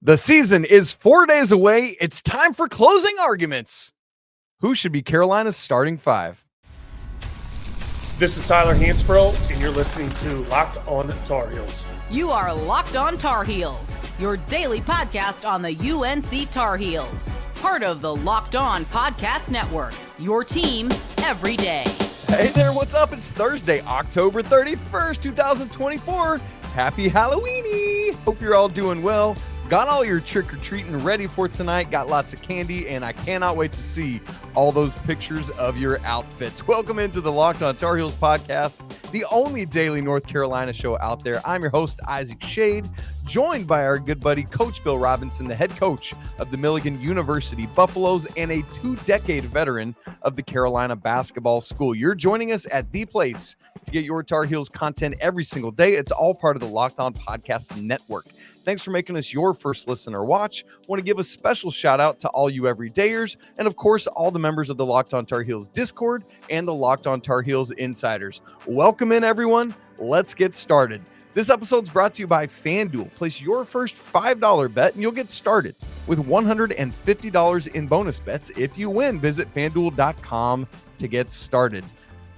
The season is 4 days away. It's time for closing arguments. Who should be Carolina's starting five? This is Tyler Hansbrough, and you're listening to Locked On Tar Heels. You are Locked On Tar Heels, your daily podcast on the UNC Tar Heels. Part of the Locked On Podcast Network, your team every day. Hey there, what's up? It's Thursday, October 31st, 2024. Happy Halloweeny. Hope you're all doing well. Got all your trick-or-treating ready for tonight. Got lots of candy, and I cannot wait to see all those pictures of your outfits. Welcome into the Locked On Tar Heels podcast, the only daily North Carolina show out there. I'm your host, Isaac Shade, joined by our good buddy, Coach Bill Robinson, the head coach of the Milligan University Buffaloes and a 2-decade veteran of the Carolina Basketball School. You're joining us at the place to get your Tar Heels content every single day. It's all part of the Locked On Podcast Network. Thanks for making us your first listen or watch. Want to give a special shout out to all you everydayers and, of course, all the members of the Locked On Tar Heels Discord and the Locked On Tar Heels Insiders. Welcome in, everyone. Let's get started. This episode's brought to you by FanDuel. Place your first $5 bet and you'll get started with $150 in bonus bets if you win. Visit FanDuel.com to get started.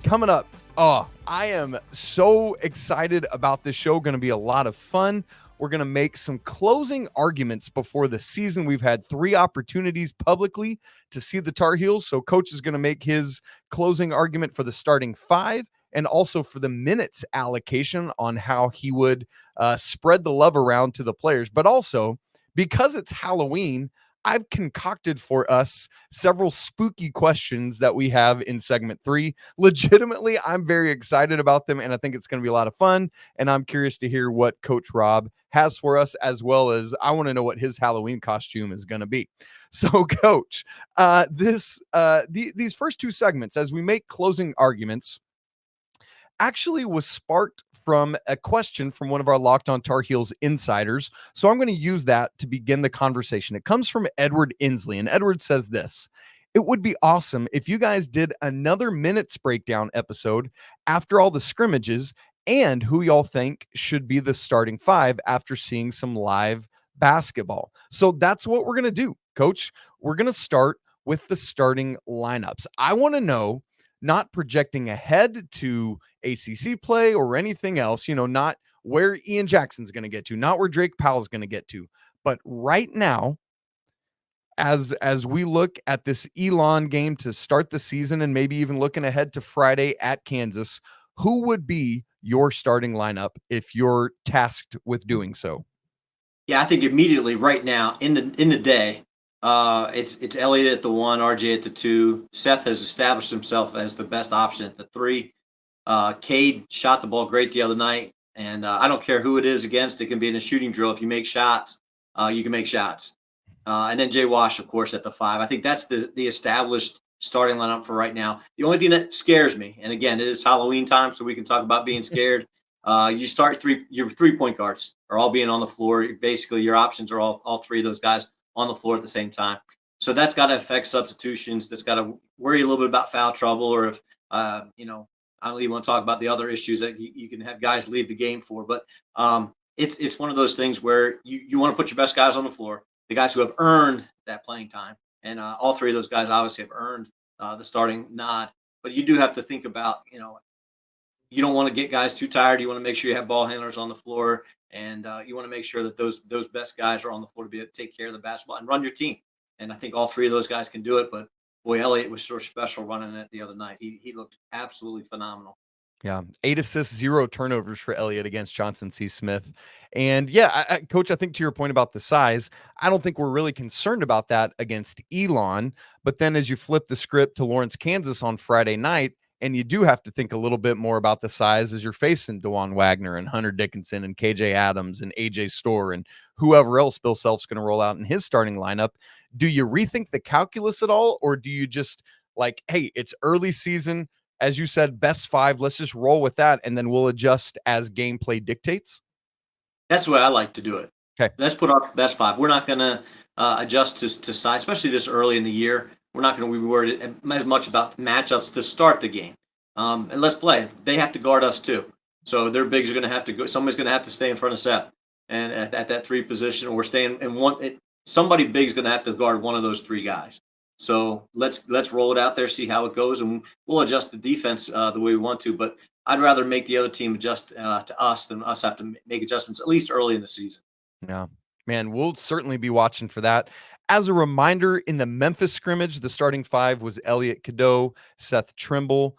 Coming up, I am so excited about this show. Going to be a lot of fun. We're going to make some closing arguments before the season. We've had 3 opportunities publicly to see the Tar Heels. So Coach is going to make his closing argument for the starting 5 and also for the minutes allocation on how he would spread the love around to the players. But also, because it's Halloween, I've concocted for us several spooky questions that we have in segment 3. Legitimately, I'm very excited about them, and I think it's going to be a lot of fun. And I'm curious to hear what Coach Rob has for us, as well as I want to know what his Halloween costume is going to be. So, Coach, these first 2 segments, as we make closing arguments, actually was sparked from a question from one of our Locked On Tar Heels insiders. So I'm going to use that to begin the conversation. It comes from Edward Inslee, and Edward says this: it would be awesome if you guys did another minutes breakdown episode after all the scrimmages and who y'all think should be the starting 5 after seeing some live basketball. So that's what we're going to do, Coach. We're going to start with the starting lineups. I want to know, not projecting ahead to ACC play or anything else, not where Ian Jackson's going to get to, not where Drake Powell's going to get to, but right now, as we look at this Elon game to start the season and maybe even looking ahead to Friday at Kansas, who would be your starting lineup if you're tasked with doing so? Yeah, I think immediately right now in the day, it's Elliot at the 1, RJ at the 2. Seth has established himself as the best option at the 3. Cade shot the ball great the other night, and I don't care who it is against. It can be in a shooting drill. If you make shots, you can make shots. And then Jay Wash, of course, at the 5. I think that's the established starting lineup for right now. The only thing that scares me, and again, it is Halloween time, so we can talk about being scared. You start your 3-point guards are all being on the floor. Basically, your options are all 3 of those guys on the floor at the same time. So that's got to affect substitutions. That's got to worry a little bit about foul trouble, or if, I don't even want to talk about the other issues that you can have guys leave the game for. But it's one of those things where you want to put your best guys on the floor, the guys who have earned that playing time. And all 3 of those guys obviously have earned the starting nod. But you do have to think about, you don't want to get guys too tired. You want to make sure you have ball handlers on the floor. And you want to make sure that those best guys are on the floor to be able to take care of the basketball and run your team. And I think all 3 of those guys can do it. But, boy, Elliot was sort of special running it the other night. He looked absolutely phenomenal. Yeah, 8 assists, 0 turnovers for Elliot against Johnson C. Smith. And, yeah, Coach, I think to your point about the size, I don't think we're really concerned about that against Elon. But then as you flip the script to Lawrence, Kansas on Friday night, and you do have to think a little bit more about the size as you're facing DeJuan Wagner and Hunter Dickinson and KJ Adams and AJ Storr and whoever else Bill Self's going to roll out in his starting lineup. Do you rethink the calculus at all? Or do you just like, hey, it's early season, as you said, best 5, let's just roll with that. And then we'll adjust as gameplay dictates? That's the way I like to do it. Okay. Let's put our best 5. We're not going to adjust to size, especially this early in the year. We're not going to be worried as much about matchups to start the game. And let's play. They have to guard us too. So their bigs are going to have to go. Somebody's going to have to stay in front of Seth. and at that 3 position, or staying in one. Somebody big is going to have to guard one of those 3 guys. So let's roll it out there, see how it goes, and we'll adjust the defense the way we want to. But I'd rather make the other team adjust to us than us have to make adjustments, at least early in the season. Yeah, man, we'll certainly be watching for that. As a reminder, in the Memphis scrimmage, the starting 5 was Elliot Cadeau, Seth Trimble,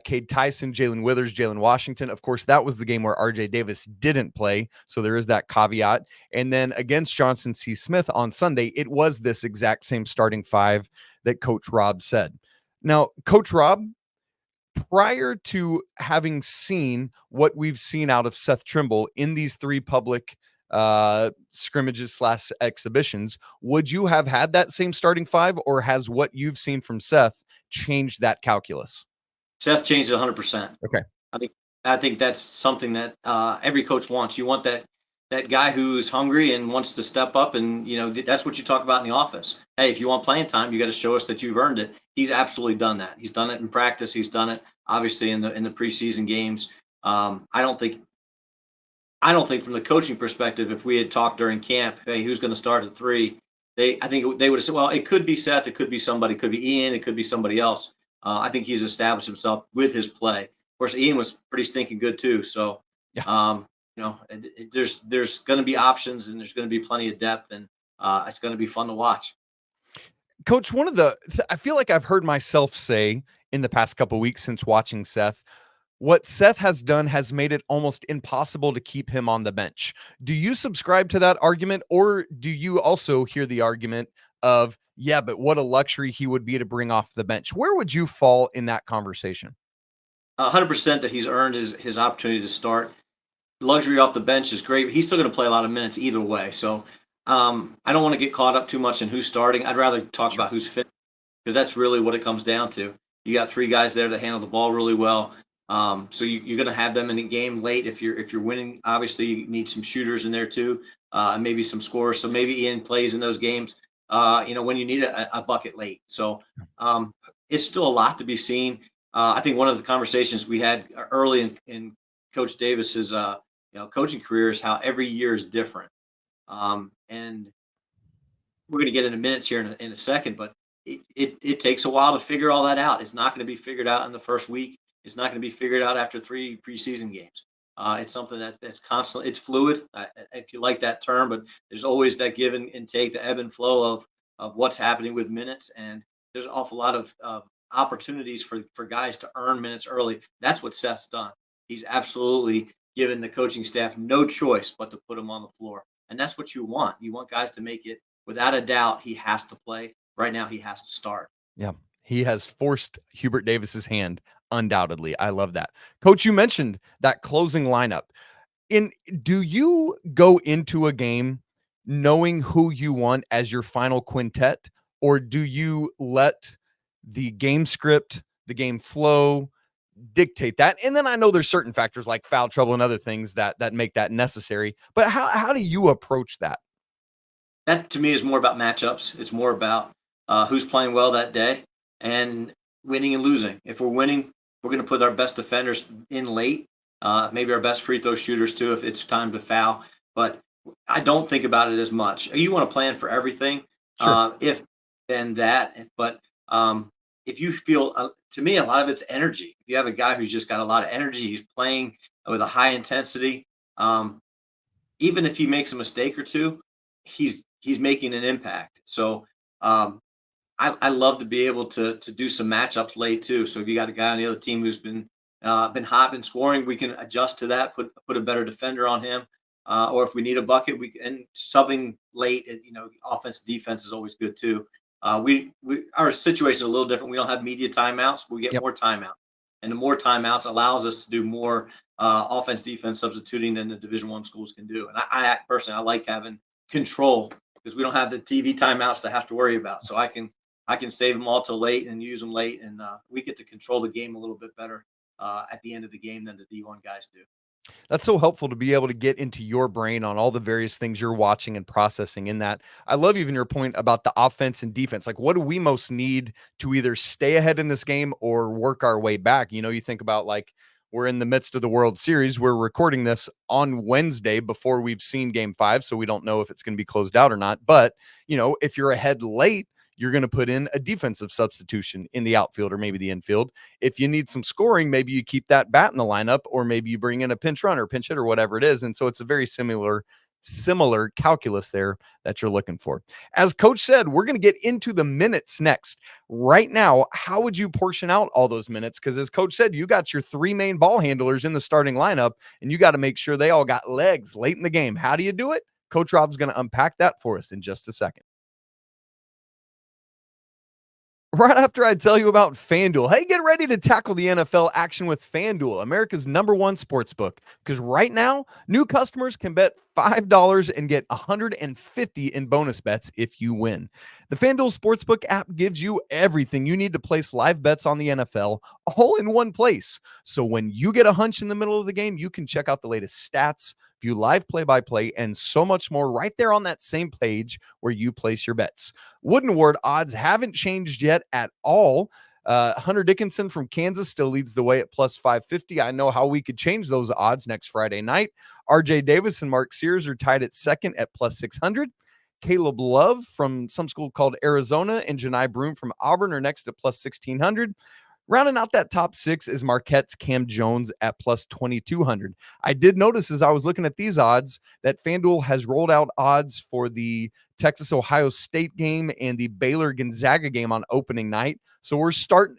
Cade Tyson, Jalen Withers, Jalen Washington. Of course, that was the game where RJ Davis didn't play, so there is that caveat. And then against Johnson C. Smith on Sunday, it was this exact same starting 5 that Coach Rob said. Now, Coach Rob, prior to having seen what we've seen out of Seth Trimble in these 3 public scrimmages / exhibitions, would you have had that same starting 5, or has what you've seen from Seth changed that calculus? Seth changed it 100%. Okay. I think that's something that every coach wants. You want that guy who's hungry and wants to step up, and that's what you talk about in the office. Hey, if you want playing time, you got to show us that you've earned it. He's absolutely done that. He's done it in practice. He's done it obviously in the preseason games. I don't think from the coaching perspective, if we had talked during camp, hey, who's going to start at 3? I think they would have said, well, it could be Seth, it could be somebody, it could be Ian, it could be somebody else. I think he's established himself with his play. Of course, Ian was pretty stinking good too. So, yeah. There's going to be options, and there's going to be plenty of depth, and it's going to be fun to watch. Coach, I feel like I've heard myself say in the past couple of weeks since watching Seth, what Seth has done has made it almost impossible to keep him on the bench. Do you subscribe to that argument, or do you also hear the argument of, yeah, but what a luxury he would be to bring off the bench? Where would you fall in that conversation? 100% that he's earned his opportunity to start. Luxury off the bench is great, but he's still going to play a lot of minutes either way. So I don't want to get caught up too much in who's starting. I'd rather talk about who's fit, because that's really what it comes down to. You got 3 guys there that handle the ball really well. So you're going to have them in the game late. If you're winning, obviously you need some shooters in there too, and maybe some scorers. So maybe Ian plays in those games, when you need a bucket late. So it's still a lot to be seen. I think one of the conversations we had early in Coach Davis's coaching career is how every year is different. And we're going to get into minutes here in a second, but it takes a while to figure all that out. It's not going to be figured out in the first week. It's not going to be figured out after 3 preseason games. It's something that's constantly, it's fluid, if you like that term, but there's always that give and take, the ebb and flow of what's happening with minutes. And there's an awful lot of opportunities for guys to earn minutes early. That's what Seth's done. He's absolutely given the coaching staff no choice but to put him on the floor. And that's what you want. You want guys to make it, without a doubt, he has to play. Right now, he has to start. Yeah, he has forced Hubert Davis's hand, undoubtedly. I love that. Coach, you mentioned that closing lineup. Do you go into a game knowing who you want as your final quintet, or do you let the game script, the game flow dictate that? And then I know there's certain factors like foul trouble and other things that make that necessary, but how do you approach that? That to me is more about matchups. It's more about who's playing well that day and winning and losing. If we're winning, we're going to put our best defenders in late, maybe our best free throw shooters too if it's time to foul. But I don't think about it as much. You want to plan for everything, Sure. if then that. But if you feel, to me, a lot of it's energy. If you have a guy who's just got a lot of energy, he's playing with a high intensity. Even if he makes a mistake or two, he's making an impact. So I love to be able to do some matchups late too. So if you got a guy on the other team who's been hot, been scoring, we can adjust to that, put a better defender on him. Or if we need a bucket, and subbing late, offense, defense is always good too. Our situation is a little different. We don't have media timeouts, but we get more timeouts, and the more timeouts allows us to do more offense, defense substituting than the Division I schools can do. And I personally, I like having control because we don't have the TV timeouts to have to worry about. So I can save them all till late and use them late, and we get to control the game a little bit better at the end of the game than the D1 guys do. That's so helpful to be able to get into your brain on all the various things you're watching and processing in that. I love even your point about the offense and defense. Like, what do we most need to either stay ahead in this game or work our way back? You think about like we're in the midst of the World Series. We're recording this on Wednesday before we've seen Game 5, so we don't know if it's going to be closed out or not. But, if you're ahead late, you're going to put in a defensive substitution in the outfield or maybe the infield. If you need some scoring, maybe you keep that bat in the lineup, or maybe you bring in a pinch runner, pinch hitter, whatever it is. And so it's a very similar calculus there that you're looking for. As Coach said, we're going to get into the minutes next. Right now, how would you portion out all those minutes? Because as Coach said, you got your 3 main ball handlers in the starting lineup, and you got to make sure they all got legs late in the game. How do you do it? Coach Rob's going to unpack that for us in just a second. Right after I tell you about FanDuel. Hey, get ready to tackle the NFL action with FanDuel, America's #1 sportsbook. Because right now, new customers can bet $5 and get $150 in bonus bets if you win. The FanDuel Sportsbook app gives you everything you need to place live bets on the NFL all in one place. So when you get a hunch in the middle of the game, you can check out the latest stats, view live play-by-play, and so much more right there on that same page where you place your bets. Wooden Award odds haven't changed yet at all. Hunter Dickinson from Kansas still leads the way at plus 550. I know how we could change those odds next Friday night. RJ Davis and Mark Sears are tied at second at plus 600. Caleb Love from some school called Arizona and Janai Broom from Auburn are next at plus 1600. Rounding out that top 6 is Marquette's Cam Jones at plus 2,200. I did notice as I was looking at these odds that FanDuel has rolled out odds for the Texas-Ohio State game and the Baylor-Gonzaga game on opening night. So we're starting,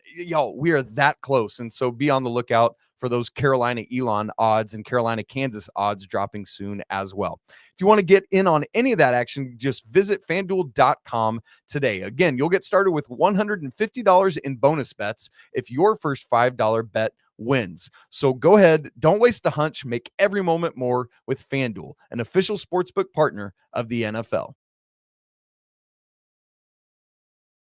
we are that close. And so be on the lookout for those Carolina-Elon odds and Carolina-Kansas odds dropping soon as well. If you want to get in on any of that action, just visit FanDuel.com today. Again, you'll get started with $150 in bonus bets if your first $5 bet wins. So go ahead, don't waste a hunch, make every moment more with FanDuel, an official sportsbook partner of the NFL.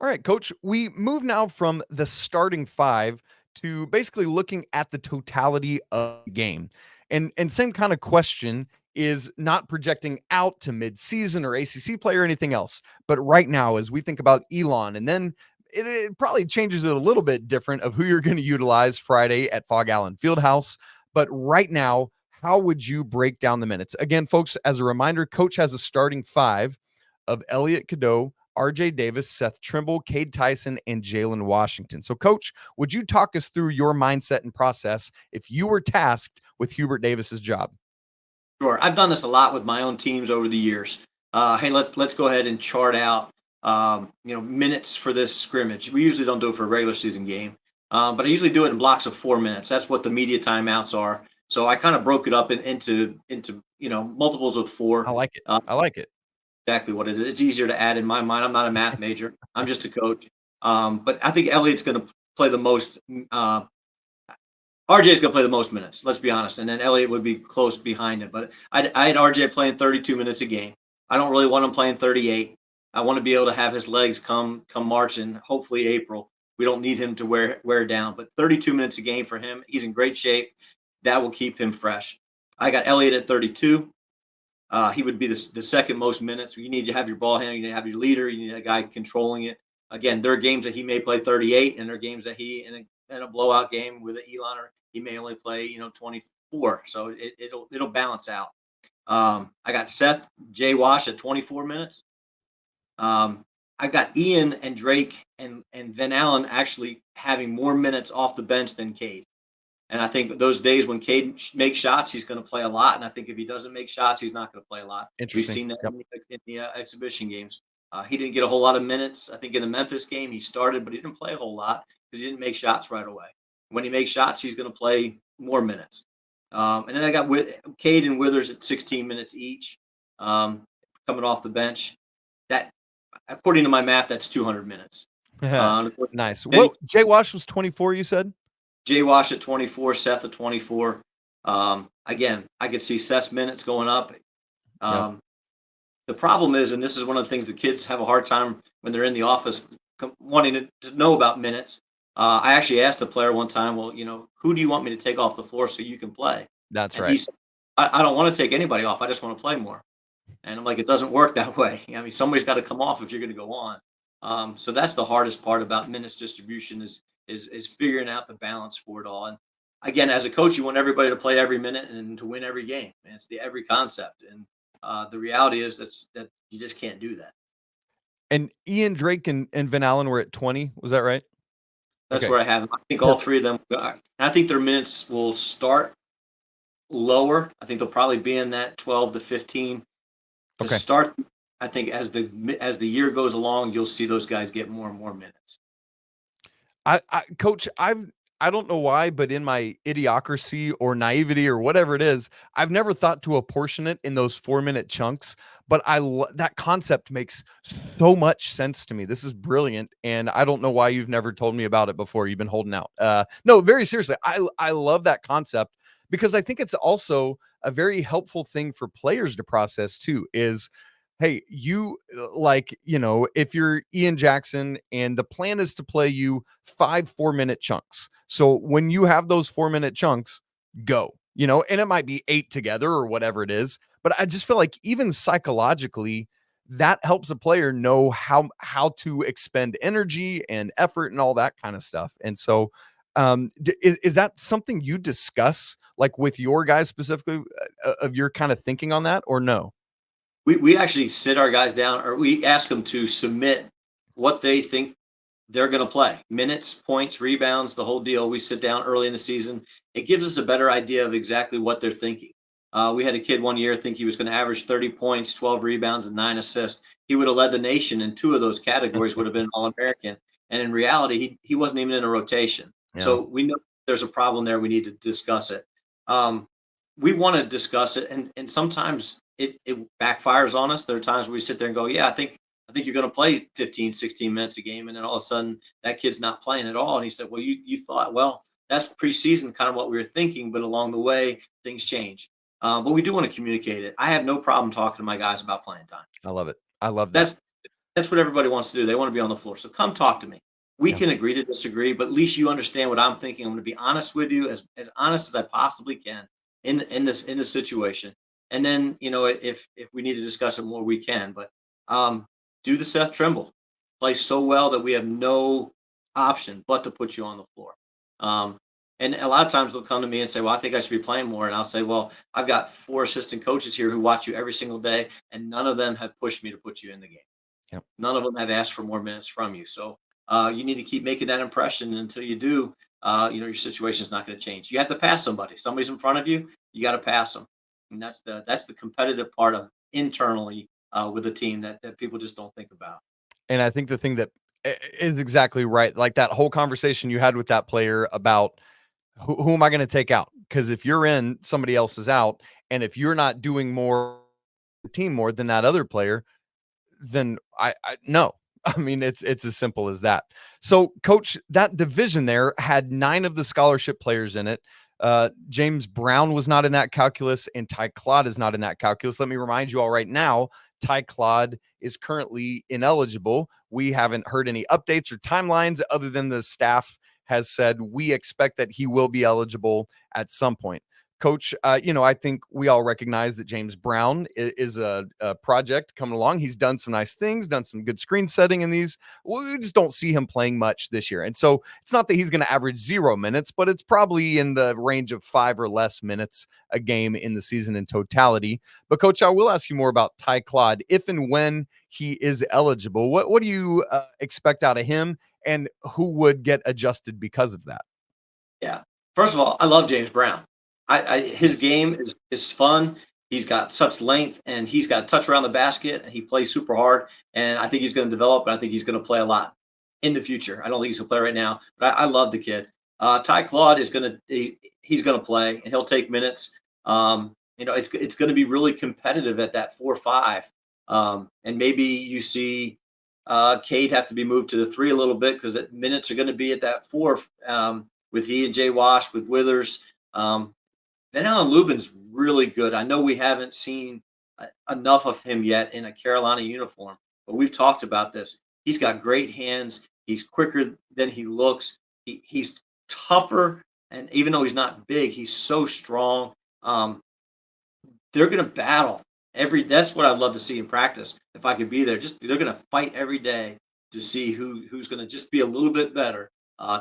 All right, Coach, we move now from the starting 5 to basically looking at the totality of the game. And same kind of question is not projecting out to midseason or ACC play or anything else. But right now, as we think about Elon, and then it probably changes it a little bit different of who you're going to utilize Friday at Fog Allen Fieldhouse. But right now, how would you break down the minutes? Again, folks, as a reminder, Coach has a starting 5 of Elliot Cadeau, RJ Davis, Seth Trimble, Cade Tyson, and Jalen Washington. So, Coach, would you talk us through your mindset and process if you were tasked with Hubert Davis's job? Sure. I've done this a lot with my own teams over the years. Hey, let's go ahead and chart out minutes for this scrimmage. We usually don't do it for a regular season game, but I usually do it in blocks of 4 minutes. That's what the media timeouts are. So I kind of broke it up into multiples of 4. I like it. I like it. Exactly what it is. It's easier to add in my mind. I'm not a math major. I'm just a coach. But I think Elliot's going to play the most. RJ is going to play the most minutes. Let's be honest. And then Elliot would be close behind him. But I had RJ playing 32 minutes a game. I don't really want him playing 38. I want to be able to have his legs come March and hopefully April. We don't need him to wear down. But 32 minutes a game for him. He's in great shape. That will keep him fresh. I got Elliot at 32. He would be the second most minutes. You need to have your ball handler, you need to have your leader, you need a guy controlling it. Again, there are games that he may play 38, and there are games that he in a blowout game with an Elon, he may only play 24. So it'll balance out. I got Seth J. Wash at 24 minutes. I got Ian and Drake and Van Allen actually having more minutes off the bench than Cade. And I think those days when Cade makes shots, he's going to play a lot. And I think if he doesn't make shots, he's not going to play a lot. We've seen that in the exhibition games. He didn't get a whole lot of minutes. I think in the Memphis game, he started, but he didn't play a whole lot because he didn't make shots right away. When he makes shots, he's going to play more minutes. And then I got Cade and Withers at 16 minutes each coming off the bench. That, according to my math, that's 200 minutes. Nice. Well, Jay Wash was 24, you said? Jay Wash at 24, Seth at 24. Again, I could see Seth's minutes going up. The problem is, and this is one of the things the kids have a hard time when they're in the office wanting to know about minutes. I actually asked the player one time, well, who do you want me to take off the floor so you can play? That's and right. He said, I don't want to take anybody off. I just want to play more. And I'm like, it doesn't work that way. I mean, somebody's got to come off if you're going to go on. So that's the hardest part about minutes distribution is figuring out the balance for it all. And again, as a coach, you want everybody to play every minute and to win every game. And it's the every concept. And the reality is that you just can't do that. And Ian Drake and Van Allen were at 20. Was that right? That's Okay. where I have them. I think all three of them. I think their minutes will start lower. I think they'll probably be in that 12 to 15 to Okay. start. I think as the year goes along, you'll see those guys get more and more minutes. Coach, I don't know why, but in my idiocracy or naivety or whatever it is, I've never thought to apportion it in those 4-minute chunks. But that concept makes so much sense to me. This is brilliant, and I don't know why you've never told me about it before. You've been holding out. No, very seriously, I love that concept because I think it's also a very helpful thing for players to process too. Is hey, if you're Ian Jackson and the plan is to play you 5 4-minute chunks. So when you have those 4-minute chunks, go, and it might be 8 together or whatever it is. But I just feel like even psychologically, that helps a player know how to expend energy and effort and all that kind of stuff. And so, is that something you discuss like with your guys specifically of your kind of thinking on that, or no? We actually sit our guys down, or we ask them to submit what they think they're going to play. Minutes, points, rebounds, the whole deal. We sit down early in the season. It gives us a better idea of exactly what they're thinking. We had a kid one year think he was going to average 30 points, 12 rebounds, and 9 assists. He would have led the nation in 2 of those categories, would have been All-American. And in reality, he wasn't even in a rotation. Yeah. So we know there's a problem there. We need to discuss it. We want to discuss it, and sometimes it backfires on us. There are times where we sit there and go, yeah, I think you're going to play 15, 16 minutes a game. And then all of a sudden that kid's not playing at all. And he said, well, you thought, well, that's preseason kind of what we were thinking, but along the way things change. But we do want to communicate it. I have no problem talking to my guys about playing time. I love it. I love that. That's what everybody wants to do. They want to be on the floor. So come talk to me. We can agree to disagree, but at least you understand what I'm thinking. I'm going to be honest with you, as honest as I possibly can in this situation. And then, if we need to discuss it more, we can. But do the Seth Trimble. Play so well that we have no option but to put you on the floor. And a lot of times they'll come to me and say, well, I think I should be playing more. And I'll say, well, I've got 4 assistant coaches here who watch you every single day, and none of them have pushed me to put you in the game. Yep. None of them have asked for more minutes from you. So you need to keep making that impression. And until you do, your situation is not going to change. You have to pass somebody. Somebody's in front of you. You got to pass them. And that's the competitive part of internally with a team that people just don't think about. And I think the thing that is exactly right, like that whole conversation you had with that player about who am I going to take out? Because if you're in, somebody else is out. And if you're not doing more team more than that other player, then I no. I mean, it's as simple as that. So, Coach, that division there had 9 of the scholarship players in it. James Brown was not in that calculus, and Ty Claude is not in that calculus. Let me remind you all right now, Ty Claude is currently ineligible. We haven't heard any updates or timelines other than the staff has said we expect that he will be eligible at some point. Coach, I think we all recognize that James Brown is a project coming along. He's done some nice things, done some good screen setting in these. We just don't see him playing much this year. And so it's not that he's going to average 0 minutes, but it's probably in the range of 5 or less minutes a game in the season in totality. But, Coach, I will ask you more about Ty Claude. If and when he is eligible, what do you expect out of him, and who would get adjusted because of that? Yeah. First of all, I love James Brown. His game is fun. He's got such length, and he's got a touch around the basket, and he plays super hard. And I think he's going to develop, and I think he's going to play a lot in the future. I don't think he's going to play right now, but I love the kid. Ty Claude is going to he's going to play, and he'll take minutes. It's going to be really competitive at that 4-5, and maybe you see Cade have to be moved to the 3 a little bit because the minutes are going to be at that 4 with he and Jay Wash with Withers. Van Allen Lubin's really good. I know we haven't seen enough of him yet in a Carolina uniform, but we've talked about this. He's got great hands. He's quicker than he looks. He's tougher, and even though he's not big, he's so strong. They're going to battle that's what I'd love to see in practice. If I could be there, they're going to fight every day to see who's going to just be a little bit better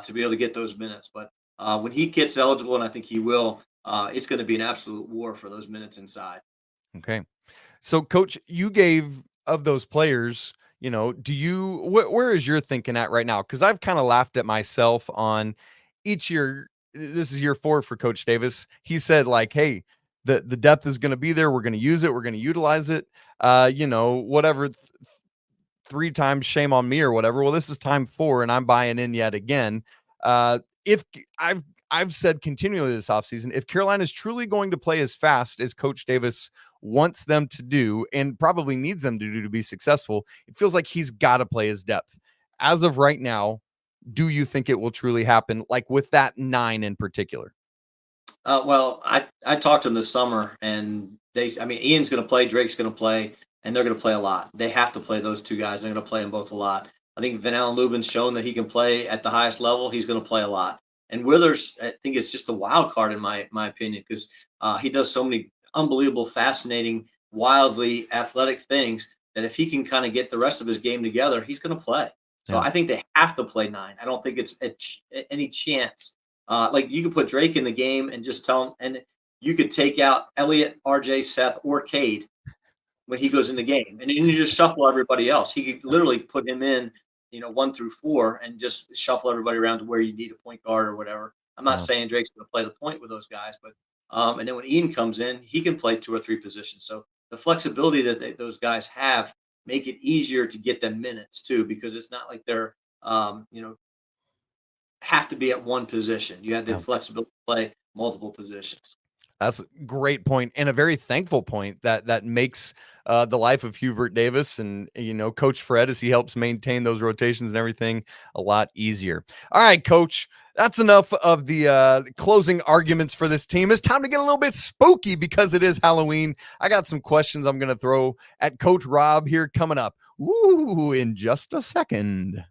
to be able to get those minutes. But when he gets eligible, and I think he will, it's going to be an absolute war for those minutes inside. Okay. So, Coach, you gave of those players, do you, where is your thinking at right now? Because I've kind of laughed at myself on each year. This is year 4 for Coach Davis. He said, like, hey, the depth is going to be there. We're going to use it. We're going to utilize it. Whatever. 3 times shame on me or whatever. Well, this is time 4, and I'm buying in yet again. If I've said continually this offseason, if Carolina is truly going to play as fast as Coach Davis wants them to do and probably needs them to do to be successful, it feels like he's got to play his depth. As of right now, do you think it will truly happen, like with that 9 in particular? Well, I talked to them this summer, and Ian's going to play, Drake's going to play, and they're going to play a lot. They have to play those 2 guys. They're going to play them both a lot. I think Van Allen Lubin's shown that he can play at the highest level. He's going to play a lot. And Withers, I think, is just a wild card in my opinion, because he does so many unbelievable, fascinating, wildly athletic things that if he can kind of get the rest of his game together, he's going to play. So Yeah. I think they have to play 9. I don't think it's any chance. Like you could put Drake in the game and just tell him, and you could take out Elliot, RJ, Seth, or Cade when he goes in the game, and then you just shuffle everybody else. He could literally put him in, 1 through 4, and just shuffle everybody around to where you need a point guard or whatever. I'm not Yeah. saying Drake's going to play the point with those guys, but and then when Ian comes in, he can play 2 or 3 positions. So the flexibility that those guys have make it easier to get them minutes too, because it's not like they're have to be at one position. You have the Yeah. flexibility to play multiple positions. That's a great point, and a very thankful point that makes the life of Hubert Davis and Coach Fred, as he helps maintain those rotations and everything, a lot easier. All right, Coach, that's enough of the closing arguments for this team. It's time to get a little bit spooky because it is Halloween. I got some questions I'm going to throw at Coach Rob here coming up. Ooh, in just a second.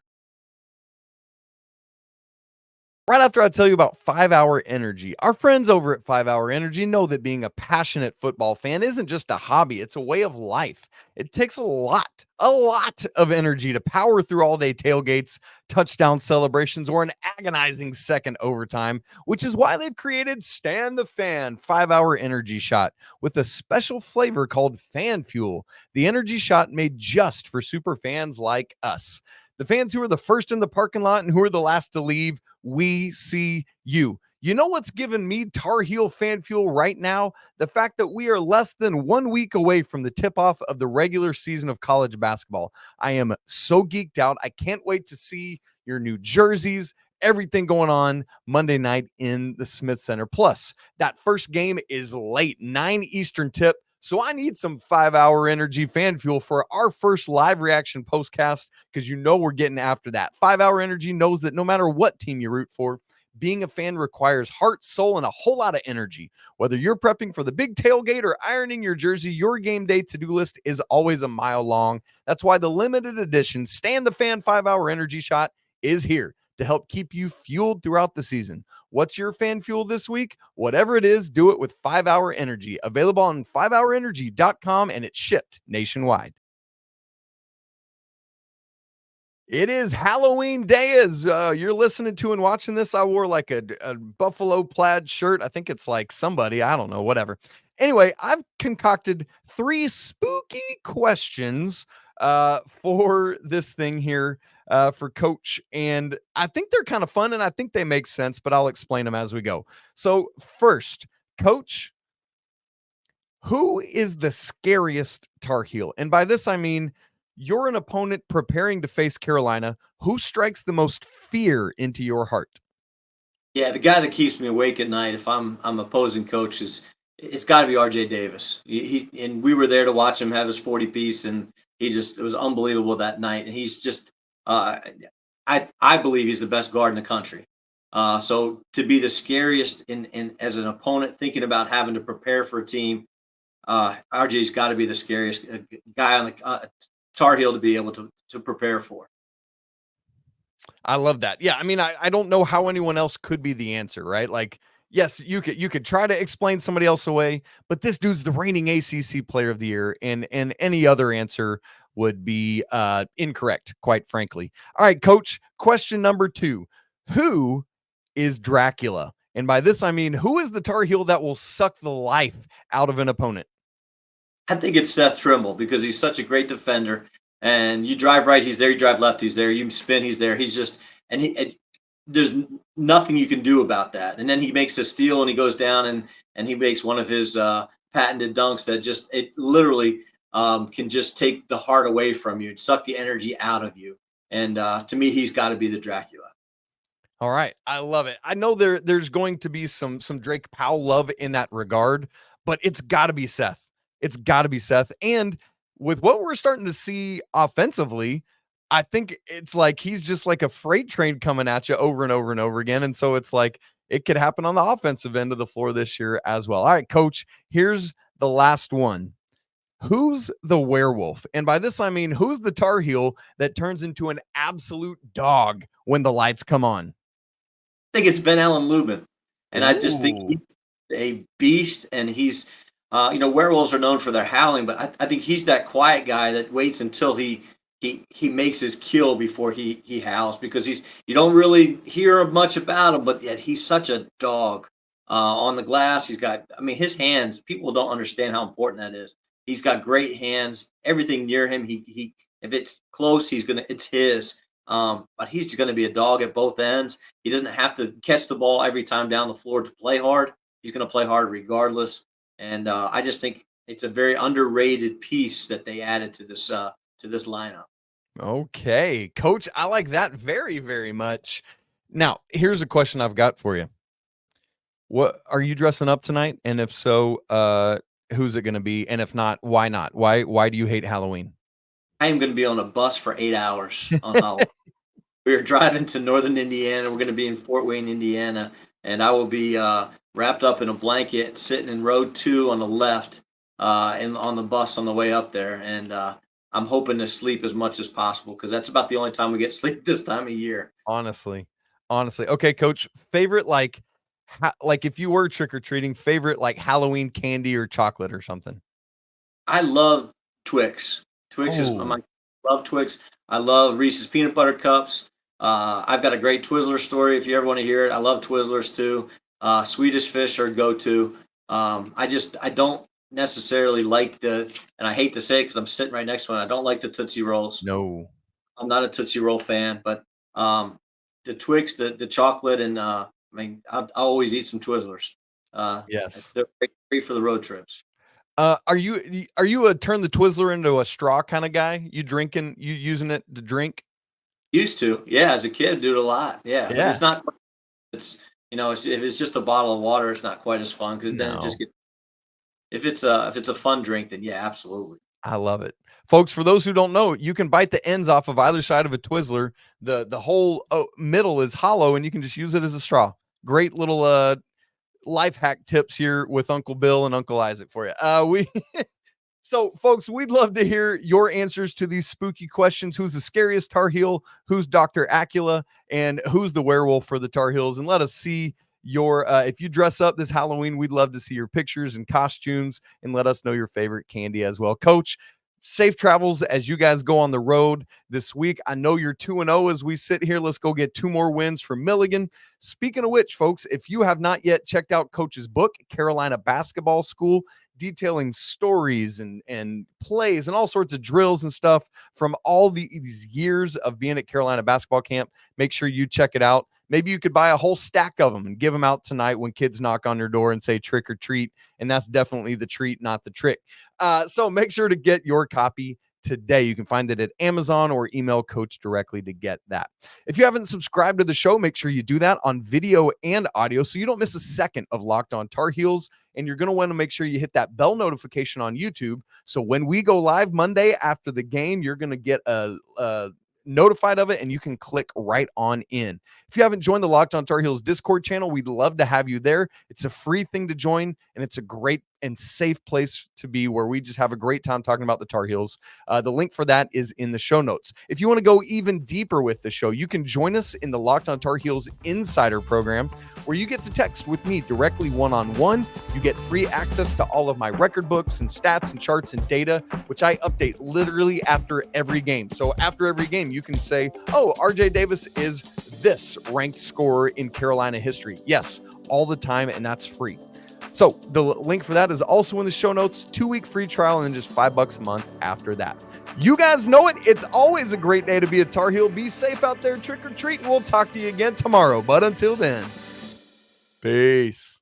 Right after I tell you about 5 Hour Energy. Our friends over at 5 Hour Energy know that being a passionate football fan isn't just a hobby, it's a way of life. It takes a lot of energy to power through all-day tailgates, touchdown celebrations, or an agonizing second overtime, which is why they've created Stand the Fan 5 Hour Energy Shot with a special flavor called Fan Fuel, the energy shot made just for super fans like us. The fans who are the first in the parking lot and who are the last to leave, we see you. You know what's giving me Tar Heel fan fuel right now? The fact that we are less than 1 week away from the tip-off of the regular season of college basketball. I am so geeked out. I can't wait to see your new jerseys, everything going on Monday night in the Smith Center. Plus, that first game is late, 9 Eastern tip. So I need some 5 Hour Energy fan fuel for our first live reaction postcast, because we're getting after that. 5 Hour Energy knows that no matter what team you root for, being a fan requires heart, soul, and a whole lot of energy. Whether you're prepping for the big tailgate or ironing your jersey, your game day to-do list is always a mile long. That's why the limited edition Stand the Fan 5 Hour Energy Shot is here to help keep you fueled throughout the season. What's your fan fuel this week? Whatever it is, do it with 5 Hour Energy. Available on 5hourenergy.com, and it's shipped nationwide. It is Halloween day as you're listening to and watching this. I wore like a buffalo plaid shirt. I think it's like somebody, I don't know, whatever. Anyway, I've concocted 3 spooky questions for this thing here for Coach. And I think they're kind of fun and I think they make sense, but I'll explain them as we go. So first, Coach, who is the scariest Tar Heel? And by this, I mean, you're an opponent preparing to face Carolina. Who strikes the most fear into your heart? Yeah, the guy that keeps me awake at night if I'm opposing coach it's got to be RJ Davis. And we were there to watch him have his 40 piece, and it was unbelievable that night. And he's just I believe he's the best guard in the country. So to be the scariest in as an opponent, thinking about having to prepare for a team, RJ's got to be the scariest guy on the Tar Heel to be able to prepare for. I love that. Yeah, I mean, I don't know how anyone else could be the answer, right? Like, yes, you could try to explain somebody else away, but this dude's the reigning ACC Player of the Year, and any other answer would be incorrect, quite frankly. All right, Coach. Question number 2: Who is Dracula? And by this, I mean, who is the Tar Heel that will suck the life out of an opponent? I think it's Seth Trimble because he's such a great defender. And you drive right, he's there. You drive left, he's there. You spin, he's there. He's just there's nothing you can do about that. And then he makes a steal and he goes down and he makes one of his patented dunks that just it literally can just take the heart away from you, suck the energy out of you. And to me, he's got to be the Dracula. All right. I love it. I know there's going to be some Drake Powell love in that regard, but it's got to be Seth. It's got to be Seth. And with what we're starting to see offensively, I think it's like he's just like a freight train coming at you over and over and over again. And so it's like it could happen on the offensive end of the floor this year as well. All right, Coach, here's the last one. Who's the werewolf? And by this, I mean, who's the Tar Heel that turns into an absolute dog when the lights come on? I think it's Ben Allen Lubin. And I just think Ooh. he's a beast. And he's, werewolves are known for their howling, but I think he's that quiet guy that waits until he makes his kill before he howls because you don't really hear much about him, but yet he's such a dog on the glass. He's got, his hands, people don't understand how important that is. He's got great hands, everything near him. He if it's close, it's his. But he's going to be a dog at both ends. He doesn't have to catch the ball every time down the floor to play hard. He's going to play hard regardless. And I just think it's a very underrated piece that they added to this lineup. Okay, Coach, I like that very, very much. Now, here's a question I've got for you. What are you dressing up tonight? And if so, who's it going to be? And if not, why not? Why do you hate Halloween? I am going to be on a bus for 8 hours on Halloween. We're driving to northern Indiana. We're going to be in Fort Wayne, Indiana, and I will be wrapped up in a blanket, sitting in row 2 on the left, and on the bus on the way up there. And I'm hoping to sleep as much as possible because that's about the only time we get sleep this time of year. Honestly. Okay, Coach, favorite like if you were trick-or-treating, favorite like Halloween candy or chocolate or something? I love Twix. Twix is love Twix. I love Reese's peanut butter cups. I've got a great Twizzler story if you ever want to hear it. I love Twizzlers too. Swedish Fish are go-to. I don't necessarily like and I hate to say it because I'm sitting right next to one. I don't like the Tootsie Rolls. No. I'm not a Tootsie Roll fan, but the Twix, the chocolate, and I'll always eat some Twizzlers. Yes. They're great for the road trips. Are you a turn the Twizzler into a straw kind of guy? You using it to drink? Used to, yeah, as a kid, do it a lot. Yeah. But Yeah. it's not. It's if it's just a bottle of water, it's not quite as fun because then it just gets. If it's a fun drink, then yeah, absolutely. I love it. Folks, for those who don't know, you can bite the ends off of either side of a Twizzler. The whole middle is hollow, and you can just use it as a straw. Great little life hack tips here with Uncle Bill and Uncle Isaac for you. So, folks, we'd love to hear your answers to these spooky questions. Who's the scariest Tar Heel? Who's Dr. Acula? And who's the werewolf for the Tar Heels? And let us see your if you dress up this Halloween, we'd love to see your pictures and costumes and let us know your favorite candy as well. Coach, safe travels as you guys go on the road this week. I know you're 2-0 as we sit here. Let's go get 2 more wins for Milligan. Speaking of which, folks, if you have not yet checked out Coach's book, Carolina Basketball School, detailing stories and plays and all sorts of drills and stuff from all these years of being at Carolina basketball camp, make sure you check it out. Maybe you could buy a whole stack of them and give them out tonight when kids knock on your door and say trick or treat. And that's definitely the treat, not the trick. So make sure to get your copy today. You can find it at Amazon or email Coach directly to get that. If you haven't subscribed to the show, make sure you do that on video and audio so you don't miss a second of Locked On Tar Heels. And you're going to want to make sure you hit that bell notification on YouTube. So when we go live Monday after the game, you're going to get notified of it and you can click right on in. If you haven't joined the Locked On Tar Heels Discord channel, we'd love to have you there. It's a free thing to join and it's a great and safe place to be where we just have a great time talking about the Tar Heels. The link for that is in the show notes. If you want to go even deeper with the show, you can join us in the Locked On Tar Heels Insider Program, where you get to text with me directly one-on-one. You get free access to all of my record books and stats and charts and data, which I update literally after every game. So after every game, you can say, oh, RJ Davis is this ranked scorer in Carolina history. Yes, all the time, and that's free. So the link for that is also in the show notes. 2-week free trial and then just $5 a month after that. You guys know it. It's always a great day to be a Tar Heel. Be safe out there, trick or treat, and we'll talk to you again tomorrow. But until then, peace.